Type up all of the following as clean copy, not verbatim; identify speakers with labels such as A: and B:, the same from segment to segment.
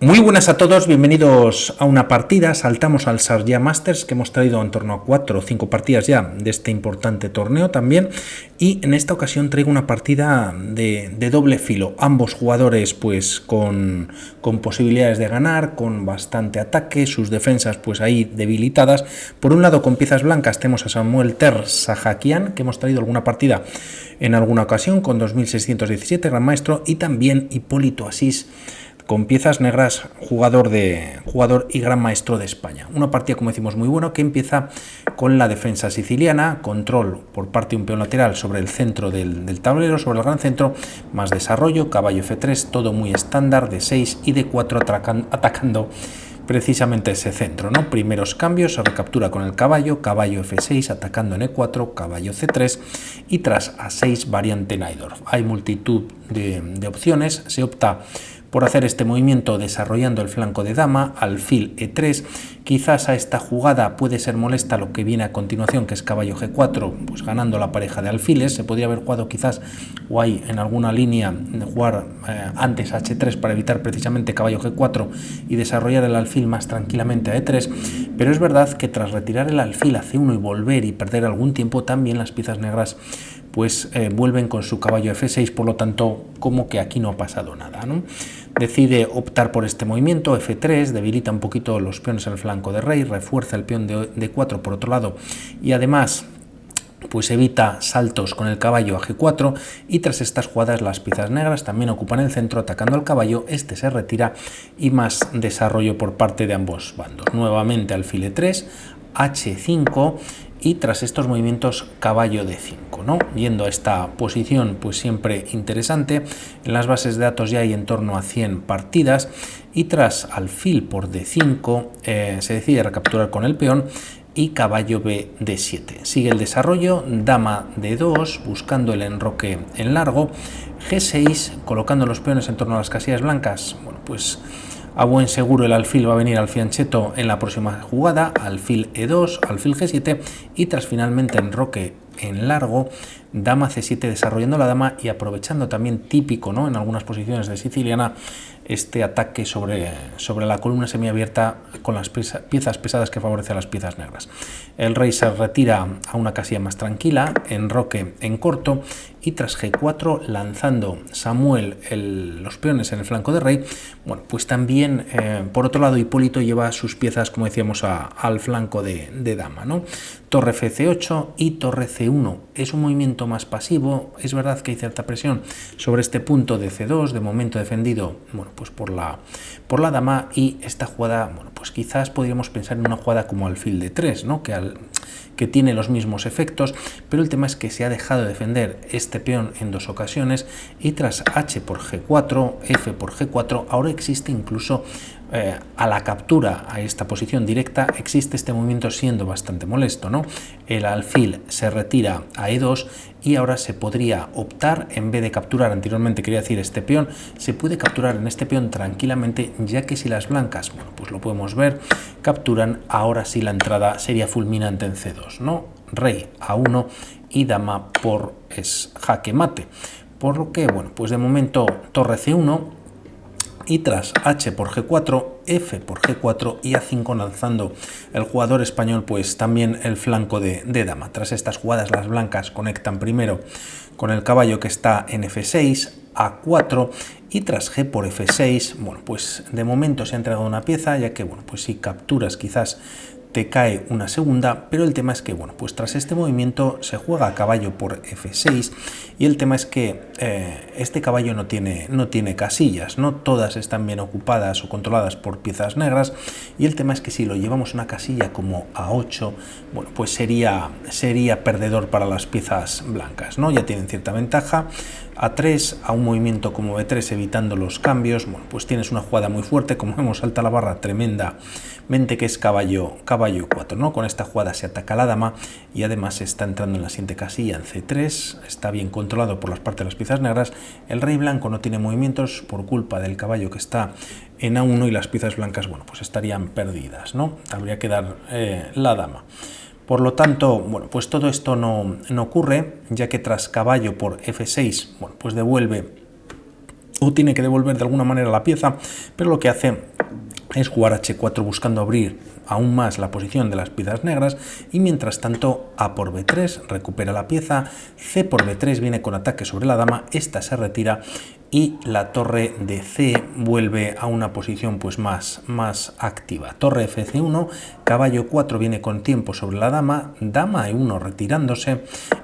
A: Muy buenas a todos, bienvenidos a una partida. Saltamos al Sharjah Masters, que hemos traído en torno a 4 o 5 partidas ya de este importante torneo también. Y en esta ocasión traigo una partida de doble filo. Ambos jugadores pues con posibilidades de ganar, con bastante ataque, sus defensas pues ahí debilitadas. Por un lado, con piezas blancas tenemos a Samuel Ter Sahakian, que hemos traído alguna partida en alguna ocasión con 2617, gran maestro, y también Hipólito Asís, con piezas negras, jugador y gran maestro de España. Una partida, como decimos, muy buena, que empieza con la defensa siciliana, control por parte de un peón lateral sobre el centro del tablero, sobre el gran centro, más desarrollo, caballo F3, todo muy estándar, de 6 y de 4 atacando precisamente ese centro, ¿no? Primeros cambios, se recaptura con el caballo, caballo F6, atacando en E4, caballo C3 y tras A6, variante Najdorf. Hay multitud de opciones, se opta por hacer este movimiento desarrollando el flanco de dama, alfil E3. Quizás a esta jugada puede ser molesta lo que viene a continuación, que es caballo G4, pues ganando la pareja de alfiles. Se podría haber jugado quizás o hay en alguna línea de jugar antes H3 para evitar precisamente caballo G4 y desarrollar el alfil más tranquilamente a E3, pero es verdad que tras retirar el alfil a C1 y volver y perder algún tiempo, también las piezas negras pues vuelven con su caballo F6, por lo tanto como que aquí no ha pasado nada, ¿no? Decide optar por este movimiento, F3, debilita un poquito los peones en el flanco de rey, refuerza el peón de D4 por otro lado y además pues evita saltos con el caballo a G4, y tras estas jugadas las piezas negras también ocupan el centro atacando al caballo, este se retira y más desarrollo por parte de ambos bandos. Nuevamente alfil E3, H5 y tras estos movimientos caballo D5, ¿no? Yendo a esta posición pues siempre interesante. En las bases de datos ya hay en torno a 100 partidas y tras alfil por D5 se decide recapturar con el peón y caballo B D7. Sigue el desarrollo, dama D2, buscando el enroque en largo, G6, colocando los peones en torno a las casillas blancas. Bueno, pues a buen seguro el alfil va a venir al fianchetto en la próxima jugada, alfil E2, alfil G7 y tras finalmente enroque en largo, dama C7 desarrollando la dama y aprovechando también típico, ¿no?, en algunas posiciones de siciliana, este ataque sobre la columna semiabierta con las piezas pesadas que favorece a las piezas negras. El rey se retira a una casilla más tranquila, enroque en corto y tras G4 lanzando Samuel los peones en el flanco de rey. Bueno, pues también por otro lado Hipólito lleva sus piezas, como decíamos, al flanco de dama, ¿no? Torre FC8 y torre C1. Es un movimiento más pasivo, es verdad que hay cierta presión sobre este punto de C2, de momento defendido, bueno, pues por la dama, y esta jugada, bueno, pues quizás podríamos pensar en una jugada como alfil D3, ¿no?, que tiene los mismos efectos, pero el tema es que se ha dejado de defender este peón en dos ocasiones y tras H por G4, F por G4, ahora existe incluso a la captura a esta posición directa, existe este movimiento siendo bastante molesto, ¿no? El alfil se retira a E2 y ahora se podría optar, en vez de capturar anteriormente, quería decir, este peón, se puede capturar en este peón tranquilamente, ya que si las blancas, bueno, pues lo podemos ver, capturan, ahora sí la entrada sería fulminante en C2, ¿no? Rey A1 y dama por jaque mate, por lo que, bueno, pues de momento torre C1 y tras H por G4, F por G4 y A5 lanzando el jugador español pues también el flanco de dama. Tras estas jugadas las blancas conectan primero con el caballo que está en F6, A4 y tras G por F6, bueno, pues de momento se ha entregado una pieza, ya que, bueno, pues si capturas quizás te cae una segunda, pero el tema es que, bueno, pues tras este movimiento se juega a caballo por F6 y el tema es que este caballo no tiene casillas, no todas están bien ocupadas o controladas por piezas negras, y el tema es que si lo llevamos una casilla como A8, bueno, pues sería perdedor para las piezas blancas, ¿no? Ya tienen cierta ventaja. A3, a un movimiento como B3 evitando los cambios, bueno, pues tienes una jugada muy fuerte, como vemos, salta la barra tremendamente, que es caballo 4, ¿no? Con esta jugada se ataca la dama y además se está entrando en la siguiente casilla en C3, está bien controlado por las partes de las piezas negras. El rey blanco no tiene movimientos por culpa del caballo que está en A1 y las piezas blancas, bueno, pues estarían perdidas, ¿no? Habría que dar la dama. Por lo tanto, bueno, pues todo esto no ocurre, ya que tras caballo por F6, bueno, pues devuelve o tiene que devolver de alguna manera la pieza, pero lo que hace es jugar h4 buscando abrir aún más la posición de las piezas negras, y mientras tanto a por b3 recupera la pieza, c por b3 viene con ataque sobre la dama, esta se retira y la torre de C vuelve a una posición pues más activa. Torre FC1, caballo 4 viene con tiempo sobre la dama, dama E1 retirándose,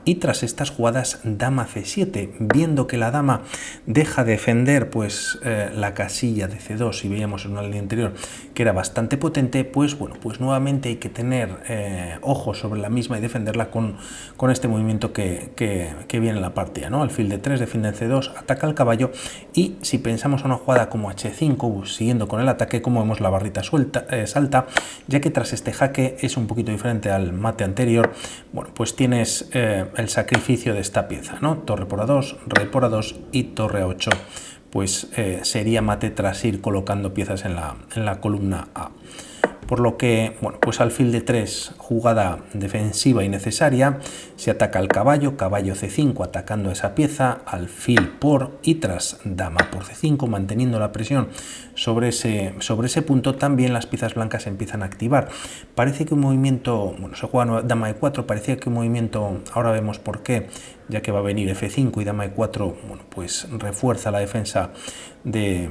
A: y tras estas jugadas dama C7, viendo que la dama deja de defender pues la casilla de C2, si veíamos en una línea anterior que era bastante potente, pues bueno, pues nuevamente hay que tener ojos sobre la misma y defenderla con este movimiento que viene en la partida, ¿no? Alfil de 3 defiende en C2, ataca al caballo, y si pensamos en una jugada como H5, siguiendo con el ataque, como vemos la barrita salta, ya que tras este jaque es un poquito diferente al mate anterior, bueno, pues tienes el sacrificio de esta pieza, ¿no? Torre por A2, rey por A2 y torre A8, pues sería mate tras ir colocando piezas en la columna A. Por lo que, bueno, pues alfil de 3, jugada defensiva y necesaria, se ataca al caballo, caballo C5 atacando esa pieza, alfil por, y tras dama por C5, manteniendo la presión sobre ese punto, también las piezas blancas se empiezan a activar. Parece que un movimiento, bueno, se juega dama E4, parecía que un movimiento, ahora vemos por qué, ya que va a venir F5 y dama E4, bueno, pues refuerza la defensa de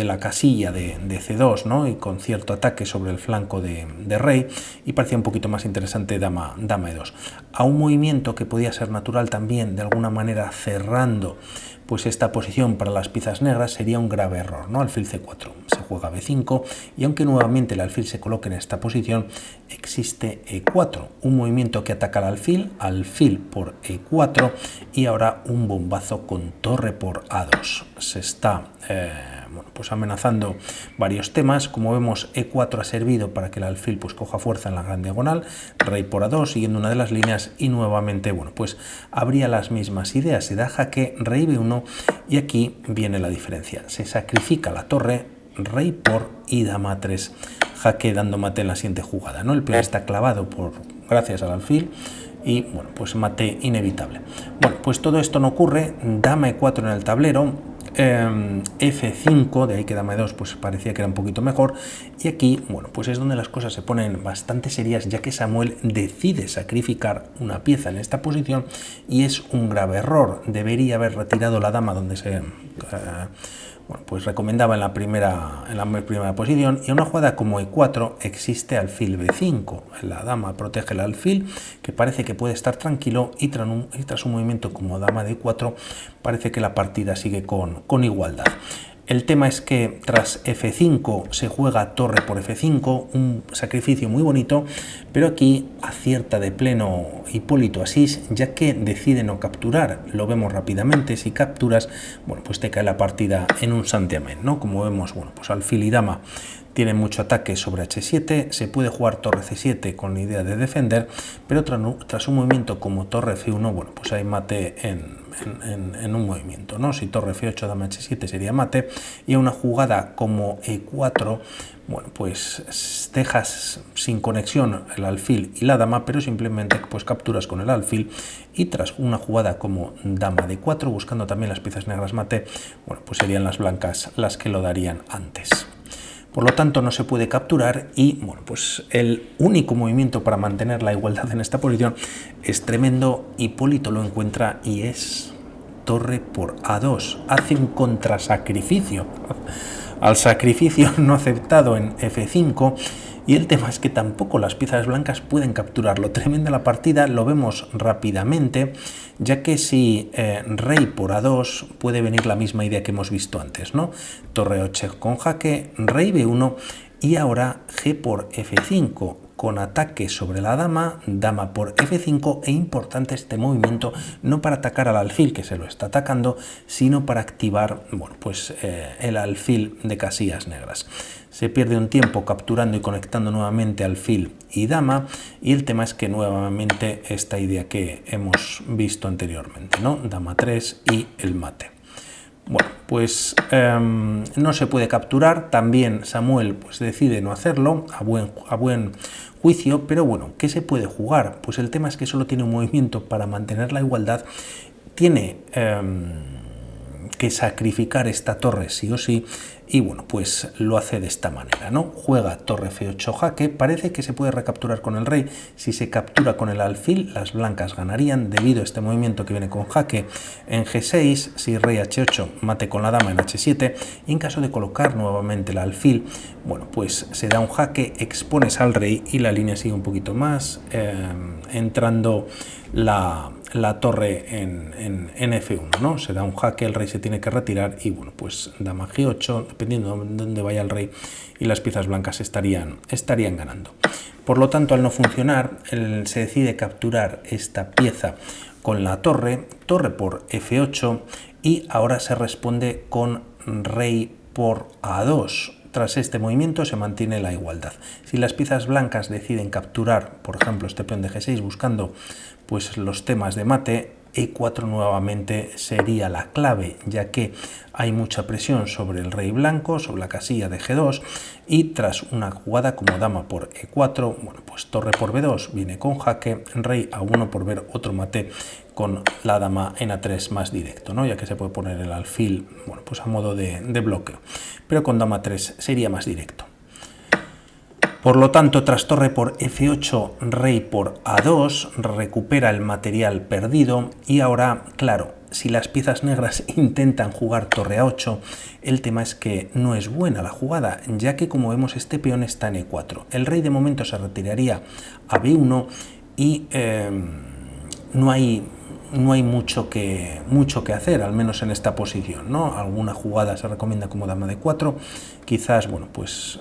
A: la casilla de C2, ¿no? Y con cierto ataque sobre el flanco de rey, y parecía un poquito más interesante dama E2. A un movimiento que podía ser natural también, de alguna manera cerrando pues esta posición para las piezas negras, sería un grave error, ¿no? Alfil C4, se juega B5, y aunque nuevamente el alfil se coloque en esta posición, existe E4, un movimiento que ataca al alfil por E4, y ahora un bombazo con torre por A2. Se está bueno, pues amenazando varios temas. Como vemos, E4 ha servido para que el alfil pues coja fuerza en la gran diagonal, rey por A2 siguiendo una de las líneas, y nuevamente, bueno, pues habría las mismas ideas, se da jaque, rey B1, y aquí viene la diferencia, se sacrifica la torre, rey por y dama 3, jaque dando mate en la siguiente jugada, ¿no? El peón está clavado gracias al alfil, y bueno, pues mate inevitable. Bueno, pues todo esto no ocurre, dama E4 en el tablero, F5, de ahí que dama E2 pues parecía que era un poquito mejor, y aquí, bueno, pues es donde las cosas se ponen bastante serias, ya que Samuel decide sacrificar una pieza en esta posición, y es un grave error. Debería haber retirado la dama donde se bueno, pues recomendaba en la primera posición, y en una jugada como E4 existe alfil B5, la dama protege el alfil, que parece que puede estar tranquilo, y tras un movimiento como dama D4 parece que la partida sigue con igualdad. El tema es que tras F5 se juega torre por F5, un sacrificio muy bonito, pero aquí acierta de pleno Hipólito Asís, ya que decide no capturar. Lo vemos rápidamente, si capturas, bueno, pues te cae la partida en un santiamén, ¿no? Como vemos, bueno, pues alfil y dama tienen mucho ataque sobre H7, se puede jugar torre C7 con la idea de defender, pero tras un movimiento como torre F1, bueno, pues hay mate en un movimiento, ¿no? Si torre F8, dama H7 sería mate, y una jugada como E4, bueno, pues dejas sin conexión el alfil y la dama, pero simplemente pues capturas con el alfil, y tras una jugada como dama D4, buscando también las piezas negras mate, bueno, pues serían las blancas las que lo darían antes. Por lo tanto, no se puede capturar, y bueno, pues el único movimiento para mantener la igualdad en esta posición es tremendo. Hipólito lo encuentra y es torre por A2. Hace un contrasacrificio al sacrificio no aceptado en F5, y el tema es que tampoco las piezas blancas pueden capturarlo. Tremenda la partida, lo vemos rápidamente, ya que si rey por A2 puede venir la misma idea que hemos visto antes, ¿no? Torre 8 con jaque, rey B1, y ahora G por F5, con ataque sobre la dama, dama por F5, e importante este movimiento, no para atacar al alfil, que se lo está atacando, sino para activar, bueno, pues el alfil de casillas negras. Se pierde un tiempo capturando y conectando nuevamente alfil y dama, y el tema es que nuevamente esta idea que hemos visto anteriormente, ¿no? Dama 3 y el mate. Bueno, pues no se puede capturar, también Samuel pues decide no hacerlo, a buen juicio, pero bueno, ¿qué se puede jugar? Pues el tema es que solo tiene un movimiento para mantener la igualdad, tiene que sacrificar esta torre sí o sí, y bueno, pues lo hace de esta manera, ¿no? Juega torre F8 jaque, parece que se puede recapturar con el rey. Si se captura con el alfil, las blancas ganarían debido a este movimiento que viene con jaque en G6, si rey H8, mate con la dama en H7, y en caso de colocar nuevamente el alfil, bueno, pues se da un jaque, expones al rey y la línea sigue un poquito más, entrando la torre en F1, ¿no? Se da un jaque, el rey se tiene que retirar y bueno, pues dama G8, dependiendo de dónde vaya el rey, y las piezas blancas estarían ganando. Por lo tanto, al no funcionar, se decide capturar esta pieza con la torre por F8, y ahora se responde con rey por A2. Tras este movimiento se mantiene la igualdad. Si las piezas blancas deciden capturar, por ejemplo, este peón de G6 buscando pues los temas de mate, E4 nuevamente sería la clave, ya que hay mucha presión sobre el rey blanco, sobre la casilla de G2, y tras una jugada como dama por E4, bueno, pues torre por B2 viene con jaque, rey A1 por ver otro mate con la dama en A3 más directo, ¿no? Ya que se puede poner el alfil, bueno, pues a modo de bloqueo, pero con dama 3 sería más directo. Por lo tanto, tras torre por F8, rey por A2, recupera el material perdido, y ahora, claro, si las piezas negras intentan jugar torre A8, el tema es que no es buena la jugada, ya que como vemos este peón está en E4. El rey de momento se retiraría a B1 y no hay mucho que hacer, al menos en esta posición, ¿no? Alguna jugada se recomienda como dama de 4, quizás, bueno, pues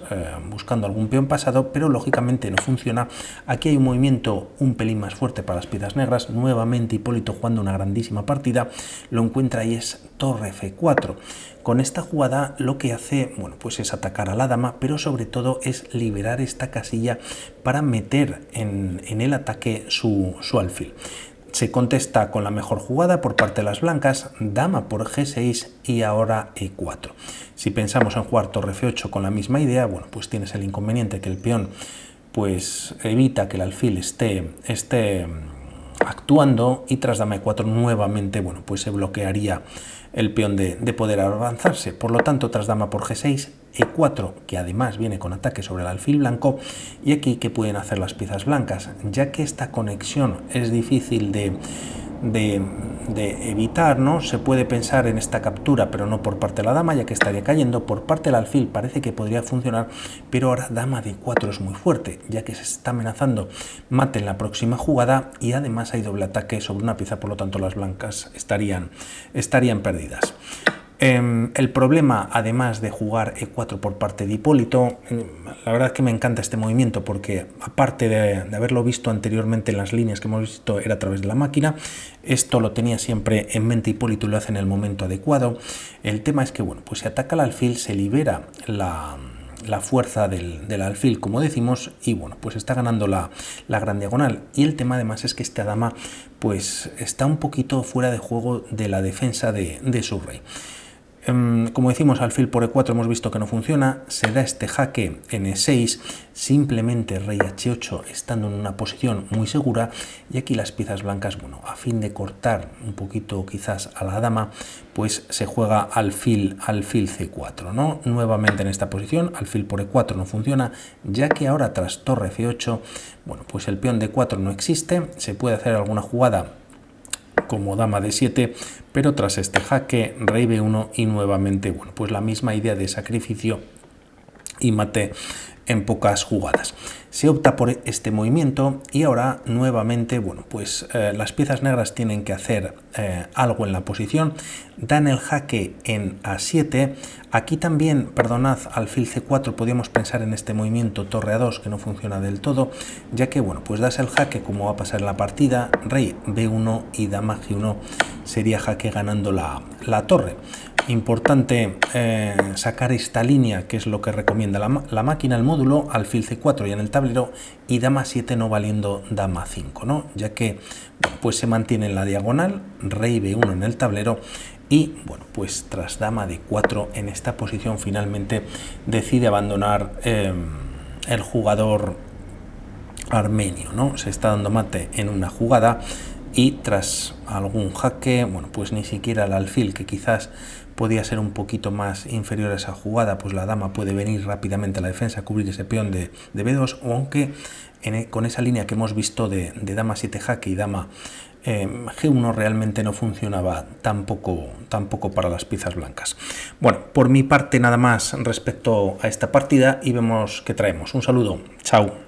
A: buscando algún peón pasado, pero lógicamente no funciona. Aquí hay un movimiento un pelín más fuerte para las piezas negras. Nuevamente Hipólito, jugando una grandísima partida, lo encuentra y es torre F4. Con esta jugada lo que hace, bueno, pues es atacar a la dama, pero sobre todo es liberar esta casilla para meter en el ataque su alfil. Se contesta con la mejor jugada por parte de las blancas, dama por G6 y ahora E4. Si pensamos en jugar torre F8 con la misma idea, bueno, pues tienes el inconveniente que el peón pues evita que el alfil esté actuando, y tras dama E4 nuevamente, bueno, pues se bloquearía el peón de poder avanzarse. Por lo tanto, tras dama por G6, E4, que además viene con ataque sobre el alfil blanco. Y aquí, ¿qué pueden hacer las piezas blancas? Ya que esta conexión es difícil de evitar, ¿no? Se puede pensar en esta captura, pero no por parte de la dama, ya que estaría cayendo. Por parte del alfil parece que podría funcionar, pero ahora dama de 4 es muy fuerte, ya que se está amenazando mate en la próxima jugada, y además hay doble ataque sobre una pieza, por lo tanto las blancas estarían perdidas. El problema, además de jugar E4 por parte de Hipólito, la verdad es que me encanta este movimiento, porque aparte de haberlo visto anteriormente en las líneas que hemos visto, era a través de la máquina, esto lo tenía siempre en mente Hipólito y lo hace en el momento adecuado. El tema es que, bueno, pues si ataca el alfil se libera la fuerza del alfil, como decimos, y bueno, pues está ganando la gran diagonal. Y el tema además es que esta dama pues está un poquito fuera de juego de la defensa de su rey. Como decimos, alfil por E4 hemos visto que no funciona, se da este jaque en E6, simplemente rey H8 estando en una posición muy segura, y aquí las piezas blancas, bueno, a fin de cortar un poquito quizás a la dama, pues se juega alfil C4, ¿no? Nuevamente en esta posición, alfil por E4 no funciona, ya que ahora tras torre F8, bueno, pues el peón D4 no existe, se puede hacer alguna jugada como dama de 7, pero tras este jaque, rey B1 y nuevamente, bueno, pues la misma idea de sacrificio y mate en pocas jugadas. Se opta por este movimiento y ahora nuevamente, bueno, pues las piezas negras tienen que hacer algo en la posición, dan el jaque en A7, aquí también, perdonad, alfil C4, podríamos pensar en este movimiento torre A2 que no funciona del todo, ya que, bueno, pues das el jaque como va a pasar en la partida, rey B1 y dama G1 sería jaque ganando la torre. Importante sacar esta línea, que es lo que recomienda la máquina, el módulo, alfil C4 ya en el tablero, y dama 7 no valiendo dama 5, ¿no? Ya que pues se mantiene en la diagonal, rey B1 en el tablero, y bueno, pues tras dama de 4 en esta posición finalmente decide abandonar el jugador armenio, ¿no? Se está dando mate en una jugada, y tras algún jaque, bueno, pues ni siquiera el alfil, que quizás podía ser un poquito más inferior a esa jugada, pues la dama puede venir rápidamente a la defensa, cubrir ese peón de B2, o aunque con esa línea que hemos visto de dama 7 jaque y dama G1 realmente no funcionaba tampoco para las piezas blancas. Bueno, por mi parte nada más respecto a esta partida y vemos qué traemos. Un saludo, chao.